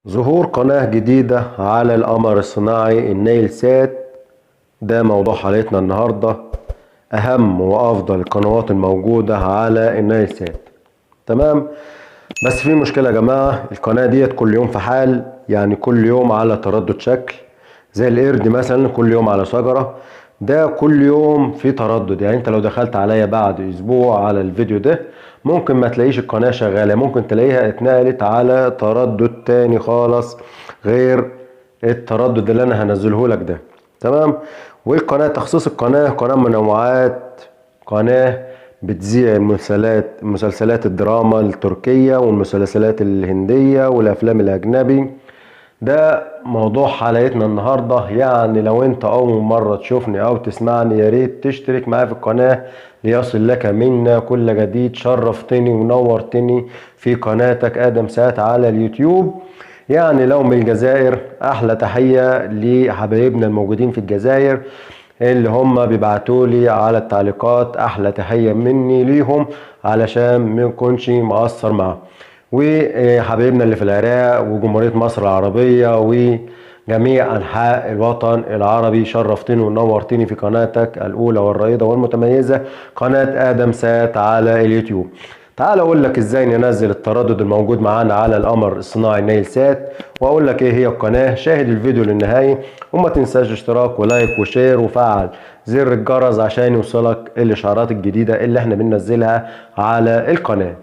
ظهور قناة جديدة على القمر الصناعي النايل سات. ده موضوع حلقتنا النهاردة، أهم وأفضل القنوات الموجودة على النايل سات. تمام، بس في مشكلة يا جماعة. القناة ديت كل يوم في حال، يعني كل يوم على تردد شكل زي القرد مثلا، كل يوم على شجرة. ده كل يوم في تردد، يعني انت لو دخلت عليا بعد اسبوع على الفيديو ده ممكن ما تلاقيش القناة شغالة، ممكن تلاقيها اتنقلت على تردد تاني خالص غير التردد اللي انا هنزله لك ده. تمام. والقناة تخصيص القناة قناة منوعات، قناة بتذيع مسلسلات الدراما التركية والمسلسلات الهندية والافلام الاجنبي. ده موضوع حلقتنا النهاردة. يعني لو انت اول مرة تشوفني او تسمعني يا ريت تشترك معايا في القناة ليصل لك منا كل جديد. شرفتني ونورتني في قناتك ادم سات على اليوتيوب. يعني لو من الجزائر احلى تحية لحبايبنا الموجودين في الجزائر اللي هم بيبعتولي على التعليقات، احلى تحية مني ليهم علشان ما يكونش مقصر معاهم. وحبايبنا اللي في العراق وجمهورية مصر العربية وجميع أنحاء الوطن العربي، شرفتني ونورتني في قناتك الأولى والرائدة والمتميزة قناة آدم سات على اليوتيوب. تعال أقول لك إزاي ننزل التردد الموجود معانا على القمر الصناعي نايل سات، وأقول لك إيه هي القناة. شاهد الفيديو للنهاية وما تنساش اشتراك ولايك وشير وفعل زر الجرس عشان يوصلك الإشعارات الجديدة اللي احنا بننزلها على القناة.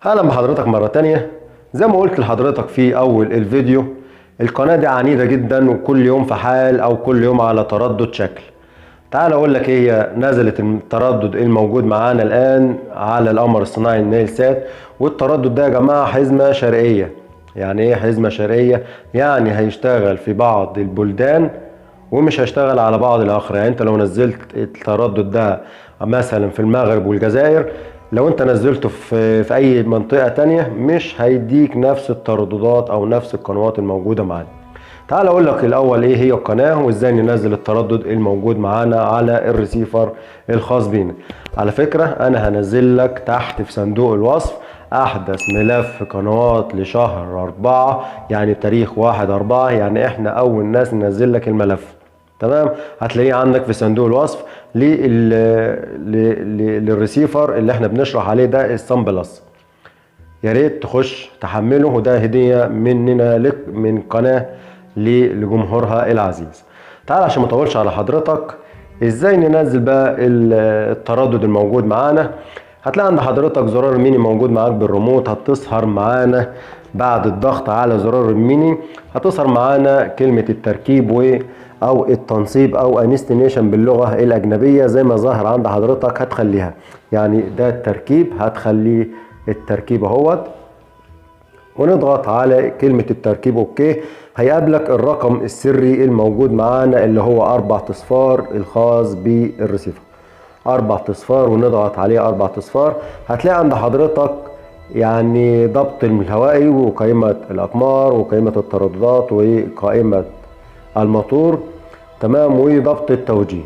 اهلا بحضرتك مرة تانية. زي ما قلت لحضرتك في اول الفيديو، القناة دي عنيدة جدا وكل يوم في حال او كل يوم على تردد شكل. تعال اقول لك ايه هي. نزلت التردد الموجود معانا الان على القمر الصناعي النايل سات، والتردد ده يا جماعة حزمة شرقية. يعني ايه حزمة شرقية؟ يعني هيشتغل في بعض البلدان ومش هيشتغل على بعض الاخر. يعني انت لو نزلت التردد ده مثلا في المغرب والجزائر، لو انت نزلته في اي منطقة تانية مش هيديك نفس الترددات او نفس القنوات الموجودة معانا. تعال اقول لك الاول ايه هي القناة وازاي ننزل التردد الموجود معانا على الريسيفر الخاص بينا. على فكرة انا هنزل لك تحت في صندوق الوصف احدث ملف قنوات لشهر 4، يعني تاريخ 1/4، يعني احنا اول ناس ننزل لك الملف. تمام، هتلاقيه عندك في صندوق الوصف للريسيفر اللي احنا بنشرح عليه ده الصن بلس. يا ريت تخش تحمله، وده هديه مننا لك من قناه لجمهورها العزيز. تعال عشان ما اطولش على حضرتك، ازاي ننزل بقى التردد الموجود معانا. هتلاقي عند حضرتك زرار الميني موجود معاك بالريموت. هتظهر معانا بعد الضغط على زرار الميني هتظهر معانا كلمة التركيب او التنصيب او انستنيشن باللغة الاجنبية زي ما ظاهر عند حضرتك. هتخليها يعني ده التركيب، هتخليه التركيب اهوت، ونضغط على كلمة التركيب اوكي. هيقابلك الرقم السري الموجود معانا اللي هو 4 اصفار الخاص بالريسيفر. 4 اصفار، ونضغط عليه 4 اصفار. هتلاقي عند حضرتك يعني ضبط الهوائي وقائمة الأقمار وقائمة الترددات وقائمة الموتور. تمام، وضبط التوجيه.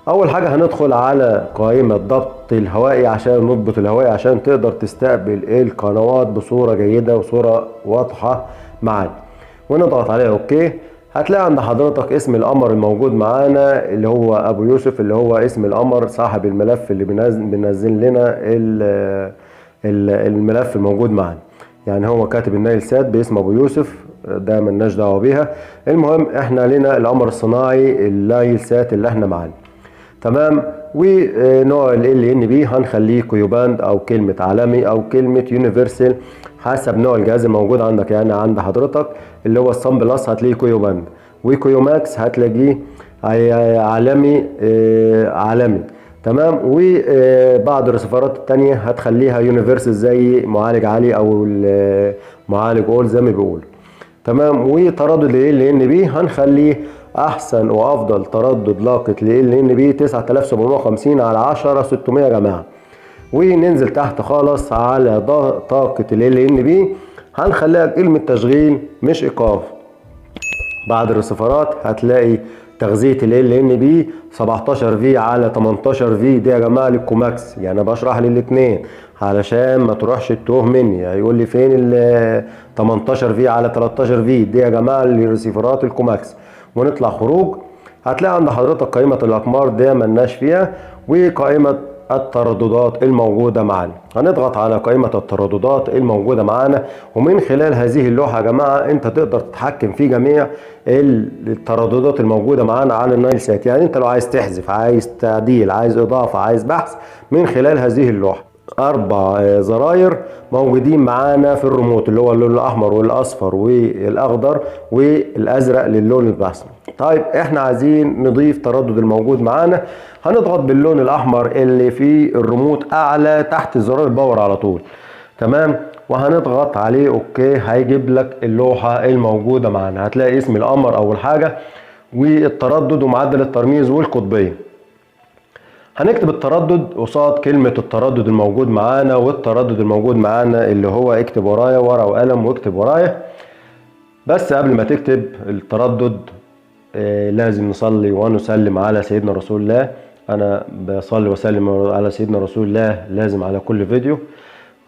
أول حاجة هندخل على قائمة ضبط الهوائي عشان نضبط الهوائي عشان تقدر تستقبل القنوات بصورة جيدة وصورة واضحة معانا، ونضغط عليها اوكي. هتلاقي عند حضرتك اسم القمر الموجود معانا اللي هو ابو يوسف، اللي هو اسم القمر صاحب الملف اللي بينزل لنا الملف الموجود معانا. يعني هو كاتب النايل سات باسم ابو يوسف، ده ملناش دعوه بيها. المهم احنا لنا القمر الصناعي النايل سات اللي احنا معانا. تمام، ونوع ال ان بي هنخليه كيو باند او كلمه عالمي او كلمه يونيفرسال حسب نوع الجهاز الموجود عندك. يعني عند حضرتك اللي هو الصن بلس هتلاقيه كيو باند، وكيو ماكس هتلاقيه عالمي عالمي. تمام. وبعض الرسيفرات التانية هتخليها يونيفرسال زي معالج عالي او معالج اول زي ما بيقول. تمام. وتردد ال ان بي هنخليه احسن وافضل تردد لاقط ل ان بي 9750 على 10600 يا جماعه. وننزل تحت خالص على طاقه ال ان بي هنخليها كلمه تشغيل مش ايقاف. بعد الرسيفرات هتلاقي تغذية ال ان بي 17 في على 18 في دي يا جماعة للكوماكس. يعني بشرح للاتنين علشان ما تروحش تتوه مني، هيقول لي فين ال 18 في على 13 في دي يا جماعة للرسيفرات الكوماكس. ونطلع خروج هتلاقي عند حضرتك قائمة الأقمار دي ملناش فيها، وقائمة الترددات الموجودة معانا. هنضغط على قائمة الترددات الموجودة معانا، ومن خلال هذه اللوحة يا جماعة انت تقدر تتحكم في جميع الترددات الموجودة معانا على النايل سات. يعني انت لو عايز تحذف، عايز تعديل، عايز اضافة، عايز بحث، من خلال هذه اللوحة. 4 زراير موجودين معانا في الريموت، اللي هو اللون الاحمر والاصفر والاخضر والازرق للون البحث. طيب احنا عايزين نضيف تردد الموجود معانا، هنضغط باللون الاحمر اللي في الريموت اعلى تحت زرار الباور على طول. تمام. وهنضغط عليه اوكي، هيجيب لك اللوحة الموجودة معانا. هتلاقي اسم القمر اول حاجة، والتردد ومعدل الترميز والقطبية. هنكتب التردد قصاد كلمة التردد الموجود معانا، والتردد الموجود معانا اللي هو اكتب ورايا، ورقة وقلم واكتب ورايا. بس قبل ما تكتب التردد لازم نصلي ونسلم على سيدنا رسول الله. انا بصلي وسلم على سيدنا رسول الله لازم على كل فيديو،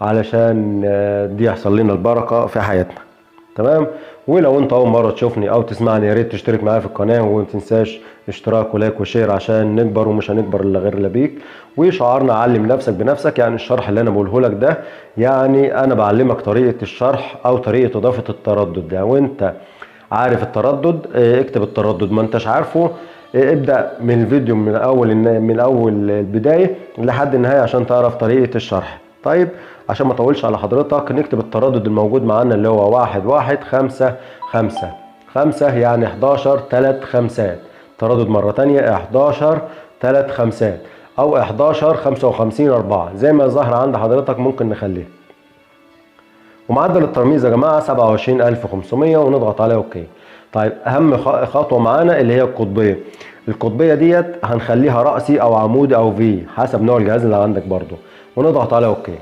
علشان دي يحصل لنا البركة في حياتنا. تمام. ولو انت اول مرة تشوفني او تسمعني يا ريت تشترك معايا في القناة، وما تنساش اشتراك ولايك وشير عشان نكبر، ومش هنكبر الا غير لبيك. وشعارنا علم نفسك بنفسك، يعني الشرح اللي انا بقوله لك ده يعني انا بعلمك طريقة الشرح او طريقة اضافة التردد ده. وانت عارف التردد اكتب التردد، ما انتش عارفه ابدأ من الفيديو من اول البداية لحد النهاية عشان تعرف طريقة الشرح. طيب عشان ما اطولش على حضرتك نكتب التردد الموجود معانا اللي هو 1 1 5 5 5، يعني 11 3 خمسات. تردد مرة تانية 11 3 خمسات او 11 55 4 زي ما ظاهر عند حضرتك ممكن نخليه. ومعدل الترميز يا جماعة 27500 ونضغط عليه اوكي. طيب اهم خطوة معانا اللي هي القطبية. القطبية ديت هنخليها رأسي او عمودي او في حسب نوع الجهاز اللي عندك برضو، ونضغط عليه اوكي.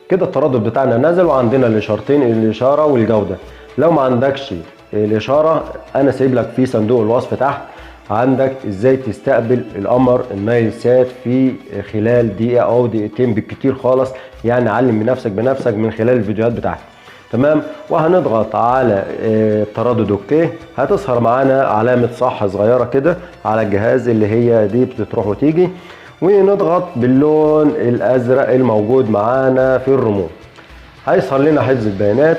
كده التردد بتاعنا نزل، وعندنا الاشارتين، الاشارة والجودة. لو ما عندكش الاشارة انا سايب لك في صندوق الوصف تحت عندك ازاي تستقبل القمر النايل سات في خلال دقيقة او دقيقتين بالكتير خالص. يعني علم بنفسك من خلال الفيديوهات بتاعتي. تمام. وهنضغط على تردد اوكي، هتظهر معانا علامة صح صغيرة كده على الجهاز اللي هي دي بتروح وتيجي. ونضغط باللون الازرق الموجود معانا في الريموت، هيظهر لنا حفظ البيانات.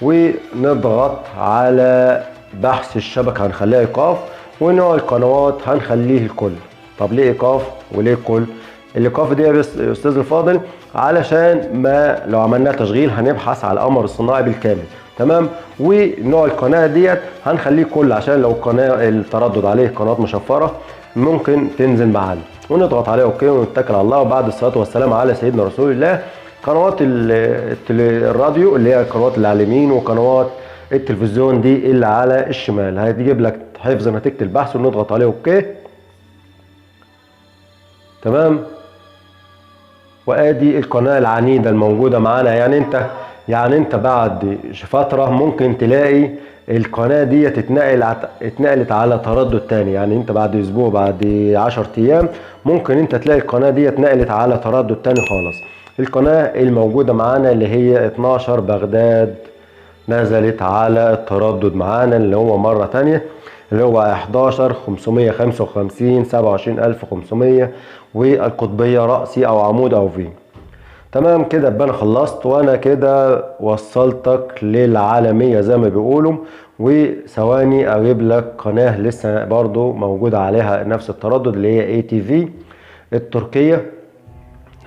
ونضغط على بحث الشبكة هنخليها ايقاف، ونوع القنوات هنخليه الكل. طب ليه ايقاف وليه الكل؟ الايقاف دي يا استاذ الفاضل علشان ما لو عملنا تشغيل هنبحث على القمر الصناعي بالكامل. تمام. ونوع القناه ديت هنخليه كل، عشان لو القناه التردد عليه قنوات مشفره ممكن تنزل معانا. ونضغط عليه اوكي ونتكل على الله. وبعد الصلاه والسلام على سيدنا رسول الله، قنوات الراديو اللي هي القنوات اللي على اليمين، وقنوات التلفزيون دي اللي على الشمال، هتجيب لك حفظ نتيجه البحث. ونضغط عليه اوكي. تمام. وادي القناه العنيده الموجوده معانا. يعني انت بعد فتره ممكن تلاقي القناه دي اتنقلت على تردد تاني. يعني انت بعد اسبوع، بعد 10 ايام ممكن انت تلاقي القناه دي اتنقلت على تردد تاني خالص. القناه الموجوده معانا اللي هي 12 بغداد نزلت على التردد معانا اللي هو مره تانيه، اللي هو 11 555 27500، والقطبية رأسي او عمود او في. تمام كده يبقى انا خلصت، وانا كده وصلتك للعالمية زي ما بيقولوا. وثواني اجيب لك قناة لسه برضو موجودة عليها نفس التردد اللي هي اي تي في التركية،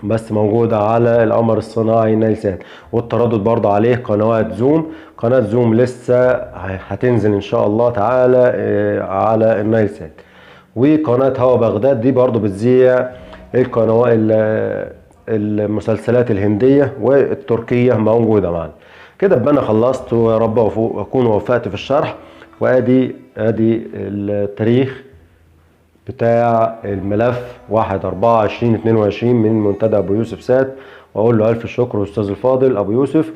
بس موجودة على القمر الصناعي نايل سات. والتردد برضه عليه قنوات زوم. قناة زوم لسه هتنزل ان شاء الله تعالى على النايل سات. وقناة هوا بغداد دي برضو بتذيع القنوات المسلسلات الهندية والتركية موجودة معنا. كده يبقى انا خلصت، ويا رب اكون وفقت في الشرح. وادي التاريخ بتاع الملف 1/4/2022 من منتدى ابو يوسف سات، واقول له الف شكر استاذ الفاضل ابو يوسف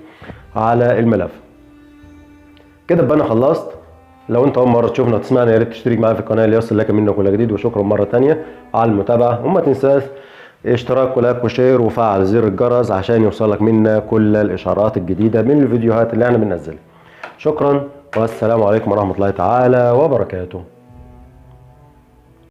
على الملف. كده يبقى انا خلصت. لو انت اول مره تشوفنا وتسمعنا، يا ريت تشترك معايا في القناه ليصل لك منه كل جديد. وشكرا مره تانية على المتابعه، وما تنساش اشتراك ولايك وشير وفعل زر الجرس عشان يوصلك منا كل الاشعارات الجديده من الفيديوهات اللي احنا بننزلها. شكرا والسلام عليكم ورحمه الله تعالى وبركاته.